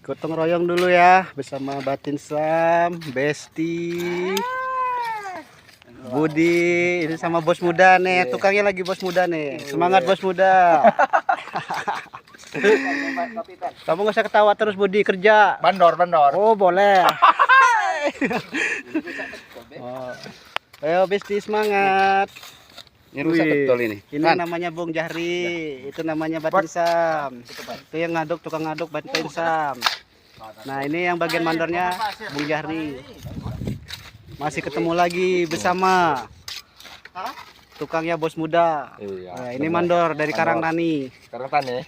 Gotong royong dulu ya bersama Batin Sam, Besti, Budi, ini sama bos muda nih, tukangnya lagi bos muda nih. Semangat bos muda. Kamu nggak usah ketawa terus, Budi, kerja. Bandor. Oh, boleh. Oh. Ayo Besti, semangat. Ini rusak betul ini. Ini namanya Bung Jahri, itu namanya Batin Sam. Itu yang ngaduk, tukang ngaduk Batin Sam. Nah, ini yang bagian mandornya Bung Jahri. Masih ketemu lagi bersama tukangnya bos muda. Iya. Nah, ini mandor dari Karangrani. Karangtani.